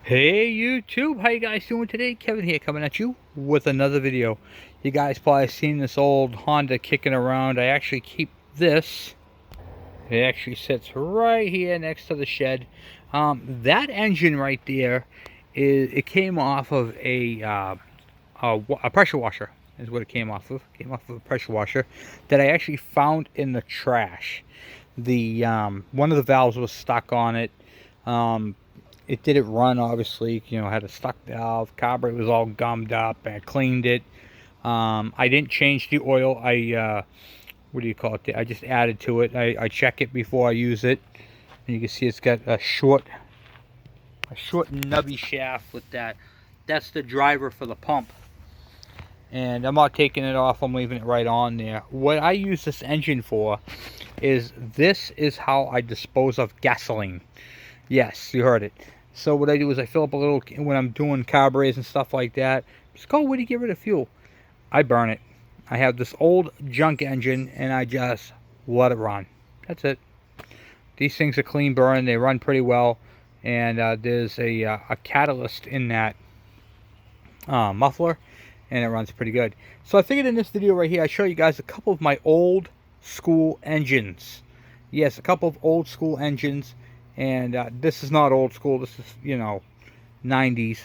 Hey YouTube, how you guys doing today? Kevin here coming at you with another video. You guys probably seen this old Honda kicking around. I actually keep this. It actually sits right here next to the shed. That engine right there, it came off of a pressure washer is what it came off of. It came off of a pressure washer that I actually found in the trash. The one of the valves was stuck on it. It didn't run, obviously, had a stuck valve. Carburetor was all gummed up, and I cleaned it. I didn't change the oil. What do you call it? I just added to it. I check it before I use it. And you can see it's got a short nubby shaft with that. That's the driver for the pump. And I'm not taking it off. I'm leaving it right on there. What I use this engine for is, this is how I dispose of gasoline. Yes, you heard it. So what I do is I fill up a little, when I'm doing carburetors and stuff like that, just go, where do you get rid of fuel? I burn it. I have this old junk engine and I just let it run. That's it. These things are clean burn. They run pretty well. And there's a catalyst in that muffler, and it runs pretty good. So I figured in this video right here, I show you guys a couple of my old school engines. Yes, a couple of old school engines. And this is not old school. This is, 90s.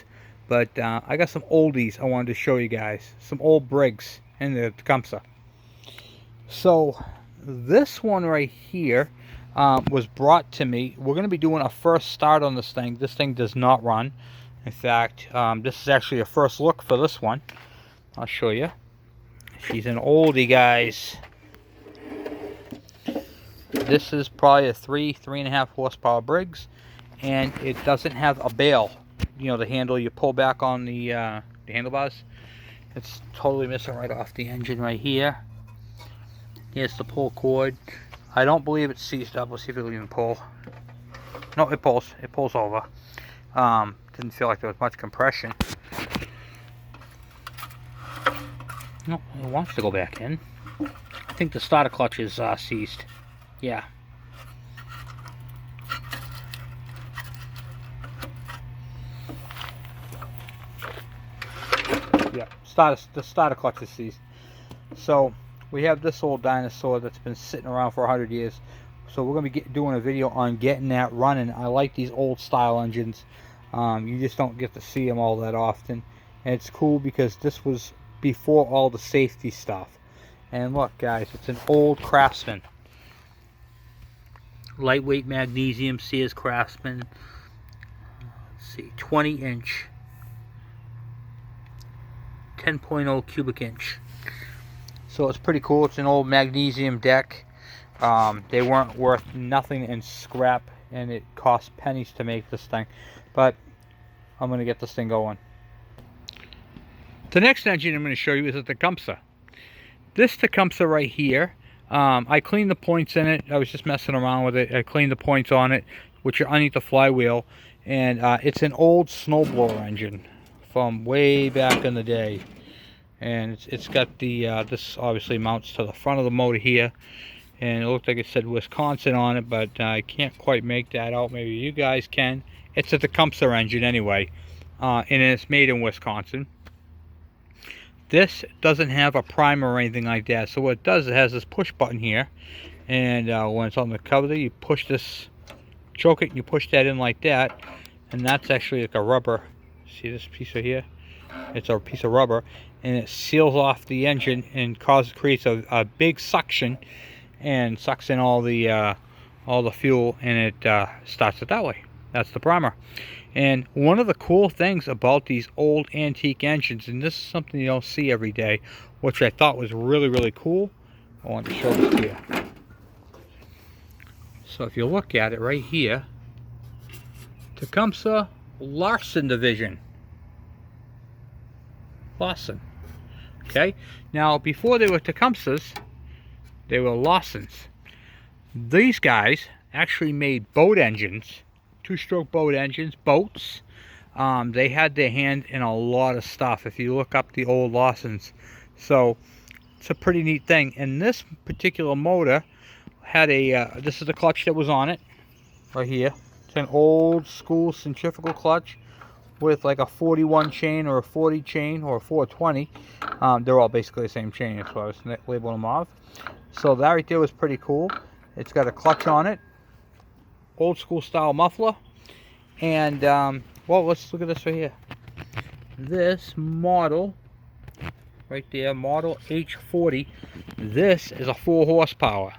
But I got some oldies I wanted to show you guys. Some old Briggs and the Tecumseh. So this one right here was brought to me. We're going to be doing a first start on this thing. This thing does not run. In fact, this is actually a first look for this one. I'll show you. She's an oldie, guys. This is probably a 3.5 horsepower Briggs, and it doesn't have a bail. The handle you pull back on the handlebars. It's totally missing right off the engine right here. Here's the pull cord. I don't believe it's seized up. Let's see if it'll even pull. No, it pulls. It pulls over. Didn't feel like there was much compression. No, it wants to go back in. I think the starter clutch is seized. Yeah. Yeah, the starter clutch is seized. So we have this old dinosaur that's been sitting around for 100 years. So we're going to be doing a video on getting that running. I like these old style engines. You just don't get to see them all that often. And it's cool because this was before all the safety stuff. And look, guys, it's an old Craftsman. Lightweight magnesium Sears Craftsman. Let's see, 20-inch, 10.0 cubic inch. So it's pretty cool. It's an old magnesium deck. They weren't worth nothing in scrap, and it cost pennies to make this thing. But I'm going to get this thing going. The next engine I'm going to show you is a Tecumseh. This Tecumseh right here, I cleaned the points in it. I was just messing around with it. I cleaned the points on it, which are underneath the flywheel. And it's an old snowblower engine from way back in the day. And it's got the, this obviously mounts to the front of the motor here. And it looked like it said Wisconsin on it, but I can't quite make that out. Maybe you guys can. It's a Tecumseh engine anyway. And it's made in Wisconsin. This doesn't have a primer or anything like that. So what it does, it has this push button here. And when it's on the cover there, you push this, choke it, and you push that in like that. And that's actually like a rubber. See this piece right here? It's a piece of rubber. And it seals off the engine and creates a big suction. And sucks in all the fuel, and it starts it that way. That's the primer. And one of the cool things about these old antique engines, and this is something you don't see every day, which I thought was really, really cool. I want to show this to you. So if you look at it right here, Tecumseh Larson division. Larson. Okay. Now before they were Tecumsehs, they were Lawsons. These guys actually made boat engines, two-stroke boat engines, boats. They had their hand in a lot of stuff if you look up the old Lawsons. So it's a pretty neat thing. And this particular motor had a, this is the clutch that was on it, right here. It's an old school centrifugal clutch with like a 41 chain or a 40 chain or a 420. They're all basically the same chain, that's why I was labeling them off. So that right there was pretty cool. It's got a clutch on it, old school style muffler, and well, let's look at this right here. This model right there, model H40, this is a 4 horsepower,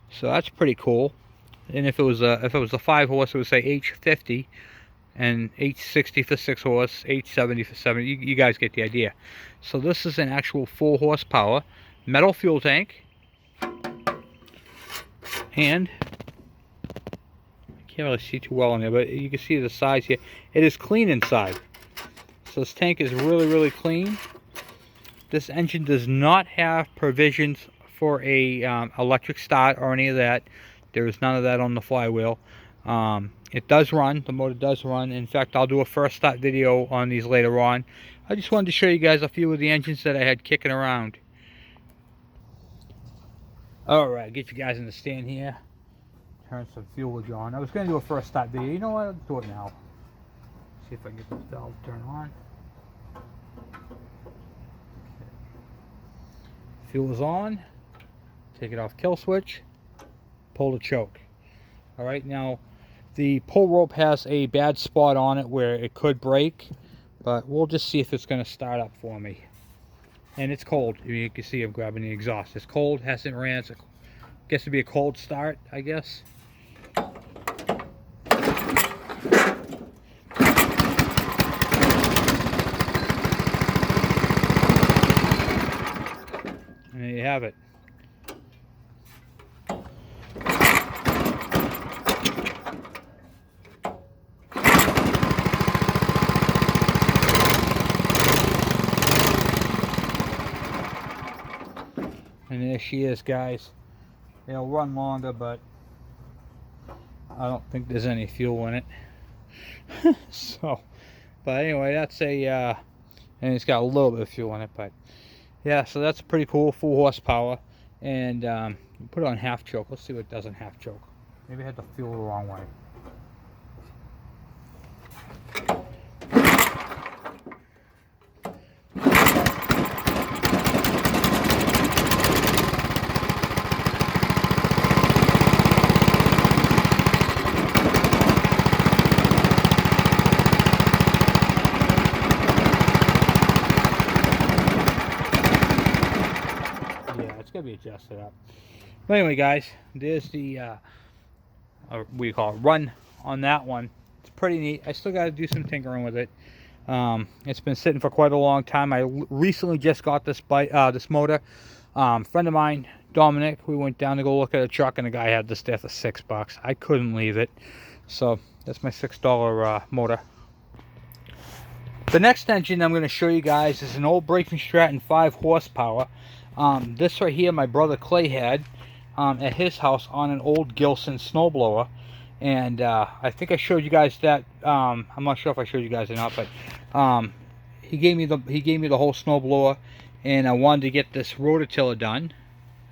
so that's pretty cool. And if it was a 5 horse, it would say H50, and H60 for 6 horse, H70 for 7. You guys get the idea. So this is an actual 4 horsepower metal fuel tank, and I can't really see too well in there, but you can see the size here. It is clean inside. So this tank is really clean. This engine does not have provisions for a electric start or any of that. There is none of that on the flywheel. It does run. The motor does run. In fact, I'll do a first start video on these later on. I just wanted to show you guys a few of the engines that I had kicking around. Alright, get you guys in the stand here. Turn some fuelage on. I was going to do a first start video. You know what? I'll do it now. See if I can get this valve turned on. Fuel is on. Take it off kill switch. Pull the choke. Alright, now the pull rope has a bad spot on it where it could break, but we'll just see if it's going to start up for me. And it's cold. You can see I'm grabbing the exhaust. It's cold, hasn't ran. It's guess it'd be a cold start, I guess. And there you have it. And there she is, guys. It'll run longer, but I don't think there's any fuel in it. So, but anyway, that's a and it's got a little bit of fuel in it, but yeah, so that's pretty cool. 4 horsepower, and put it on half choke. Let's see what it does on half choke. Maybe I had the fuel the wrong way. Gotta be adjusted up. But anyway, guys, there's the what do you call it, run on that one. It's pretty neat. I still got to do some tinkering with it. It's been sitting for quite a long time. I recently just got this this motor. Friend of mine, Dominic, we went down to go look at a truck, and the guy had this there for $6. I couldn't leave it, so that's my $6 motor. The next engine I'm going to show you guys is an old Briggs Stratton 5 horsepower. This right here, my brother Clay had at his house on an old Gilson snowblower, and I think I showed you guys that. I'm not sure if I showed you guys or not, but he gave me the whole snowblower, and I wanted to get this rototiller done.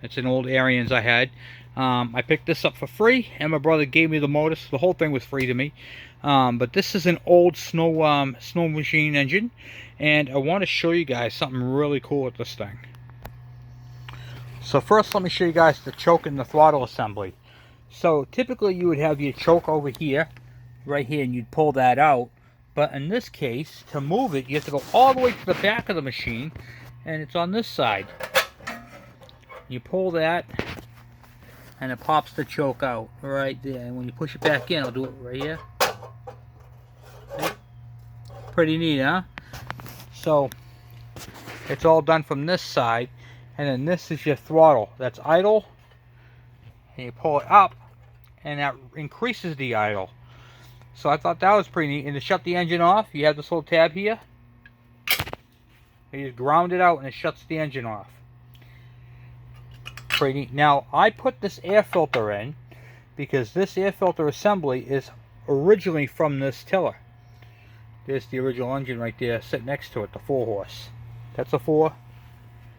It's an old Ariens I had. I picked this up for free, and my brother gave me the motor, so the whole thing was free to me. But this is an old snow machine engine, and I want to show you guys something really cool with this thing. So first, let me show you guys the choke and the throttle assembly. So typically you would have your choke over here, right here, and you'd pull that out. But in this case, to move it, you have to go all the way to the back of the machine, and it's on this side. You pull that, and it pops the choke out right there. And when you push it back in, I'll do it right here. Pretty neat, huh? So it's all done from this side. And then this is your throttle. That's idle. And you pull it up, and that increases the idle. So I thought that was pretty neat. And to shut the engine off, you have this little tab here. You just ground it out, and it shuts the engine off. Pretty neat. Now, I put this air filter in because this air filter assembly is originally from this tiller. There's the original engine right there, sitting next to it, the 4 horse. That's a 4.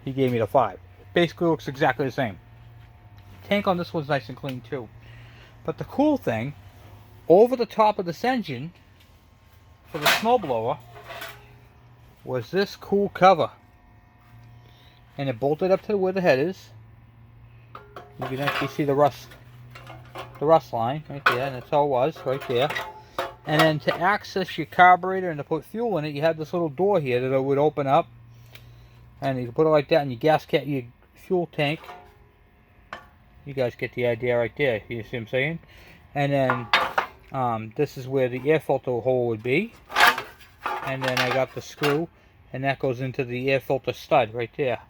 He gave me the 5. Basically looks exactly the same. Tank on this one's nice and clean too. But the cool thing, over the top of this engine for the snowblower was this cool cover. And it bolted up to where the head is. You can actually see the rust line right there, and that's all it was, right there. And then to access your carburetor and to put fuel in it, you had this little door here that it would open up. And you can put it like that in your your fuel tank. You guys get the idea right there, you see what I'm saying? And then this is where the air filter hole would be. And then I got the screw, and that goes into the air filter stud right there.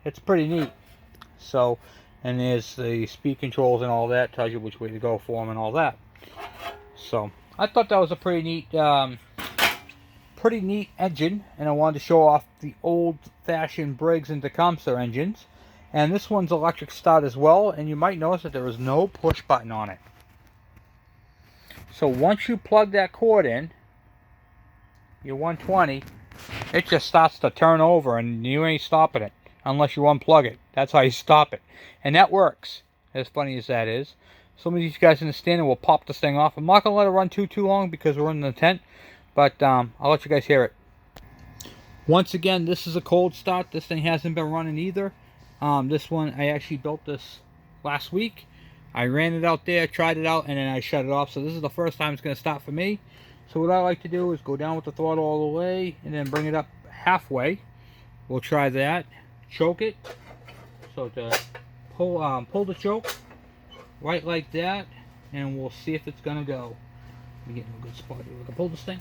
It's pretty neat. So, and there's the speed controls and all that, tells you which way to go for them and all that. So, I thought that was a pretty neat engine, and I wanted to show off the old-fashioned Briggs and Tecumseh engines. And this one's electric start as well, and you might notice that there is no push button on it. So once you plug that cord in, your 120, it just starts to turn over, and you ain't stopping it unless you unplug it. That's how you stop it. And that works, as funny as that is. Some of these guys in the stand will pop this thing off. I'm not going to let it run too long because we're in the tent, but I'll let you guys hear it. Once again, this is a cold start. This thing hasn't been running either. This one, I actually built this last week. I ran it out there, tried it out, and then I shut it off. So this is the first time it's going to start for me. So what I like to do is go down with the throttle all the way and then bring it up halfway. We'll try that. Choke it. So to pull the choke right like that, and we'll see if it's going to go. Let me get in a good spot here. We can pull this thing.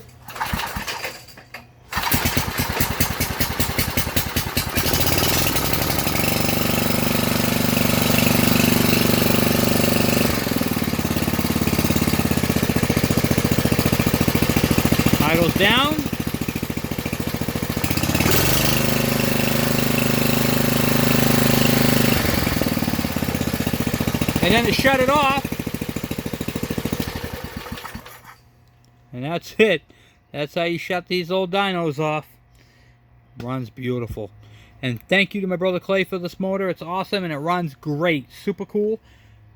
Idles down. And then to shut it off. And that's it. That's how you shut these old dynos off. Runs beautiful. And thank you to my brother Clay for this motor. It's awesome and it runs great. Super cool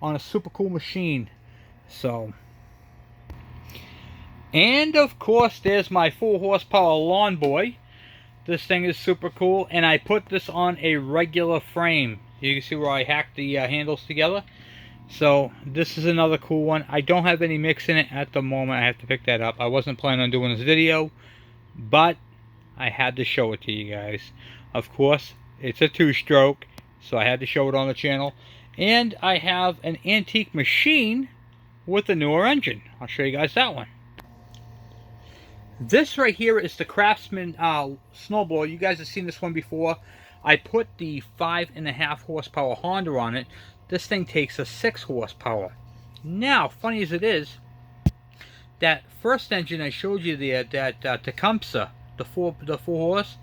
on a super cool machine. So... And of course, there's my 4 horsepower lawn boy. This thing is super cool, and I put this on a regular frame. You can see where I hacked the handles together. So this is another cool one. I don't have any mix in it at the moment. I have to pick that up. I wasn't planning on doing this video, but I had to show it to you guys. Of course, it's a 2-stroke, so I had to show it on the channel. And I have an antique machine with a newer engine. I'll show you guys that one. This right here is the Craftsman snowblower. You guys have seen this one before. I put the 5.5 horsepower Honda on it. This thing takes a 6 horsepower. Now, funny as it is, that first engine I showed you there, that Tecumseh, the 4 horse,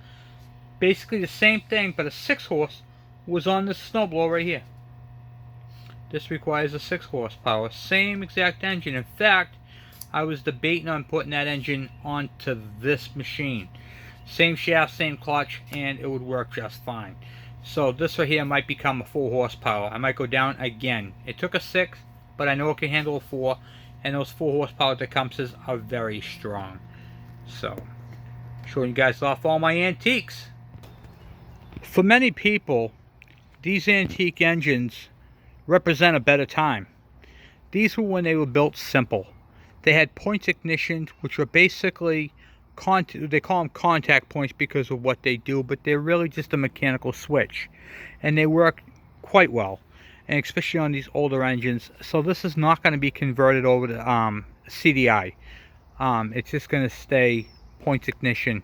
basically the same thing, but a 6 horse was on this snowblower right here. This requires a 6 horsepower. Same exact engine. In fact, I was debating on putting that engine onto this machine. Same shaft, same clutch, and it would work just fine. So this right here might become a 4 horsepower. I might go down again. It took a 6, but I know it can handle a 4, and those 4 horsepower Tecumsehs are very strong. So, showing you guys off all my antiques. For many people, these antique engines represent a better time. These were when they were built simple. They had points ignitions, which were basically, they call them contact points because of what they do, but they're really just a mechanical switch. And they work quite well, and especially on these older engines. So this is not going to be converted over to CDI. It's just going to stay points ignition.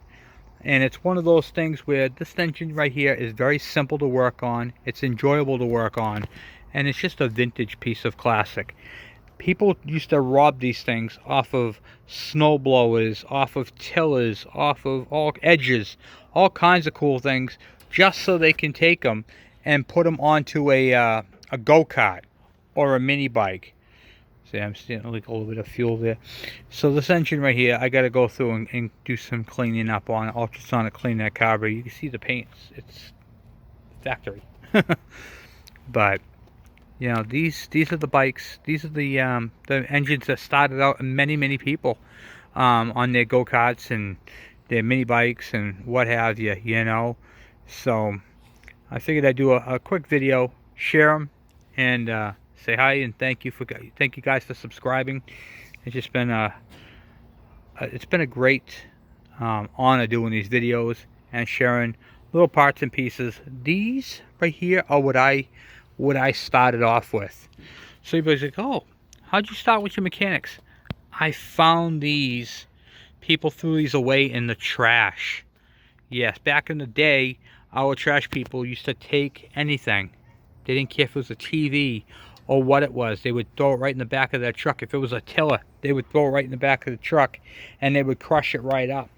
And it's one of those things where this engine right here is very simple to work on. It's enjoyable to work on. And it's just a vintage piece of classic. People used to rob these things off of snow blowers, off of tillers, off of all edges, all kinds of cool things, just so they can take them and put them onto a go-kart or a mini bike. See, I'm starting like a little bit of fuel there. So this engine right here, I got to go through and do some cleaning up on it, ultrasonic clean that carburetor. You can see the paint; it's factory. But you know, these are the bikes. These are the engines that started out many people. on their go-karts and their mini bikes and what have you, you know. So I figured I'd do a quick video, share them, and say hi and thank you guys for subscribing. It's just been it's been a great honor doing these videos and sharing little parts and pieces. These right here are what I started off with. So everybody's like, oh, how'd you start with your mechanics? I found these. People threw these away in the trash. Yes, back in the day, our trash people used to take anything. They didn't care if it was a TV or what it was. They would throw it right in the back of their truck. If it was a tiller, they would throw it right in the back of the truck, and they would crush it right up.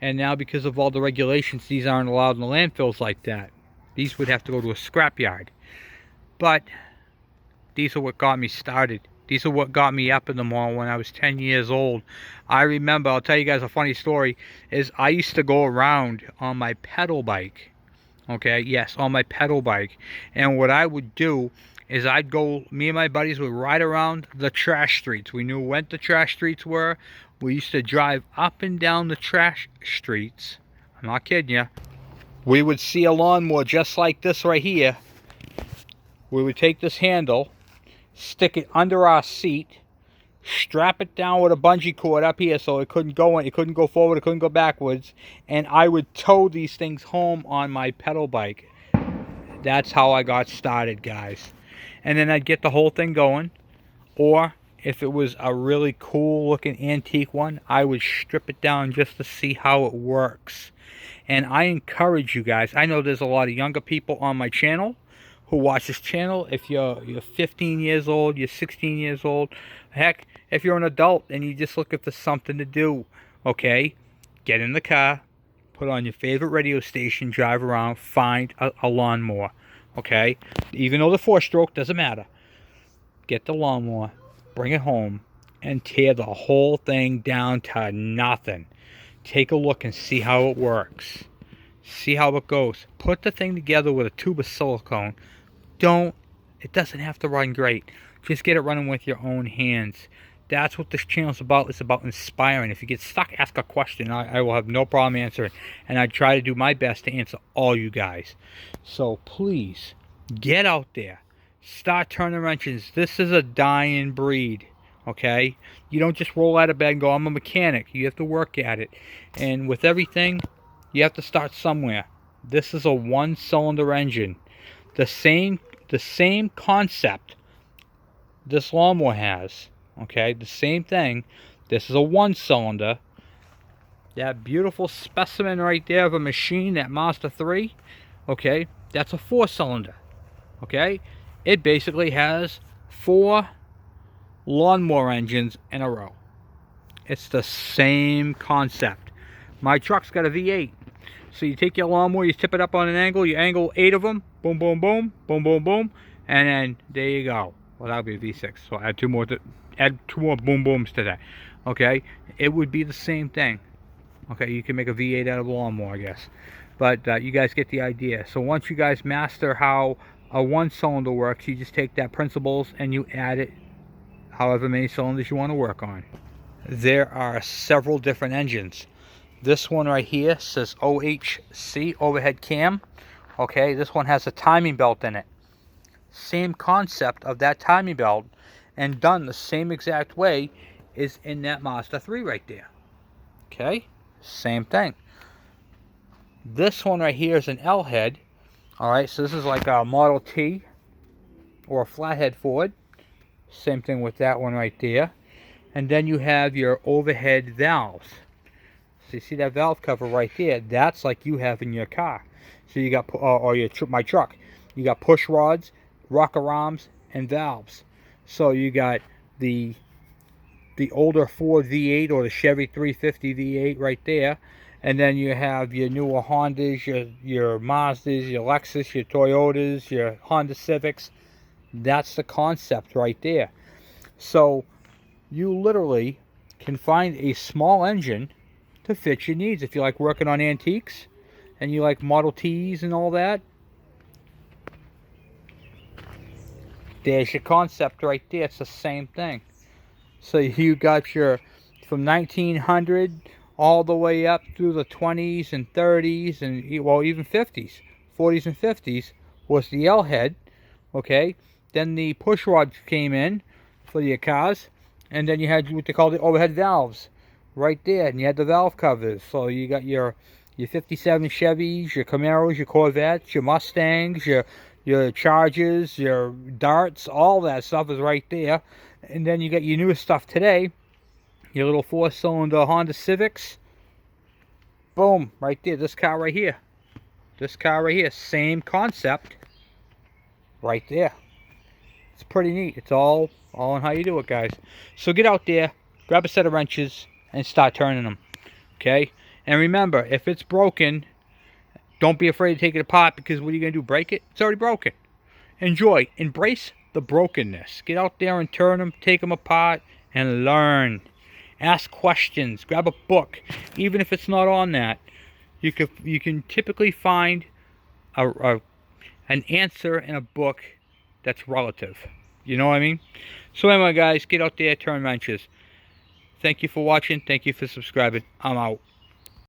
And now, because of all the regulations, these aren't allowed in the landfills like that. These would have to go to a scrapyard. But these are what got me started. These are what got me up in the morning when I was 10 years old. I remember, I'll tell you guys a funny story, is I used to go around on my pedal bike. Okay, yes, on my pedal bike. And what I would do is me and my buddies would ride around the trash streets. We knew when the trash streets were. We used to drive up and down the trash streets. I'm not kidding you. We would see a lawnmower just like this right here. We would take this handle, stick it under our seat, strap it down with a bungee cord up here so it couldn't go forward, it couldn't go backwards, and I would tow these things home on my pedal bike. That's how I got started, guys. And then I'd get the whole thing going, or if it was a really cool looking antique one, I would strip it down just to see how it works. And I encourage you guys, I know there's a lot of younger people on my channel who watch this channel. If you're 15 years old, you're 16 years old, heck, if you're an adult and you're just looking for something to do, okay, get in the car, put on your favorite radio station, drive around, find a lawnmower, okay? Even though the 4-stroke, doesn't matter. Get the lawnmower, bring it home, and tear the whole thing down to nothing. Take a look and see how it works. See how it goes. Put the thing together with a tube of silicone. It doesn't have to run great. Just get it running with your own hands. That's what this channel is about. It's about inspiring. If you get stuck, ask a question. I will have no problem answering. And I try to do my best to answer all you guys. So please, get out there. Start turning wrenches. This is a dying breed. Okay? You don't just roll out of bed and go, I'm a mechanic. You have to work at it. And with everything, you have to start somewhere. This is a 1-cylinder engine. The same concept this lawnmower has. Okay, the same thing. This is a 1-cylinder. That beautiful specimen right there of a machine, that Mazda 3, okay, that's a 4-cylinder. Okay, it basically has 4 lawnmower engines in a row. It's the same concept. My truck's got a V8. So you take your lawnmower, you tip it up on an angle, you angle 8 of them, boom, boom, boom, boom, boom, boom, and then there you go. Well, that'll be a V6. So add two more boom booms to that. Okay, it would be the same thing. Okay, you can make a V8 out of a lawnmower, I guess. But you guys get the idea. So once you guys master how a 1-cylinder works, you just take that principles and you add it however many cylinders you want to work on. There are several different engines. This one right here says OHC, overhead cam. Okay, this one has a timing belt in it. Same concept of that timing belt, and done the same exact way, is in that Mazda 3 right there. Okay, same thing. This one right here is an L head. Alright, so this is like a Model T or a flathead Ford. Same thing with that one right there. And then you have your overhead valves. So you see that valve cover right there? That's like you have in your car. So you got, my truck. You got push rods, rocker arms, and valves. So you got the older Ford V8 or the Chevy 350 V8 right there. And then you have your newer Hondas, your Mazdas, your Lexus, your Toyotas, your Honda Civics. That's the concept right there. So you literally can find a small engine to fit your needs. If you like working on antiques and you like Model Ts and all that, there's your concept right there. It's the same thing. So you got your from 1900 all the way up through the 20s and 30s and, well, even 50s, 40s and 50s was the L head, okay? Then the push rods came in for your cars, and then you had what they call the overhead valves right there, and you had the valve covers. So you got your 57 Chevys, your Camaros, your Corvettes, your Mustangs, your Chargers, your Darts, all that stuff is right there. And then you got your newest stuff today, your little 4-cylinder Honda Civics. Boom, right there, this car right here. This car right here, same concept right there. It's pretty neat. It's all on how you do it, guys. So get out there, grab a set of wrenches, and start turning them, okay? And remember, if it's broken, don't be afraid to take it apart, because what are you going to do, break it? It's already broken. Enjoy. Embrace the brokenness. Get out there and turn them, take them apart, and learn. Ask questions. Grab a book. Even if it's not on that, you can typically find an answer in a book that's relative. You know what I mean? So anyway, guys, get out there, turn wrenches. Thank you for watching. Thank you for subscribing. I'm out.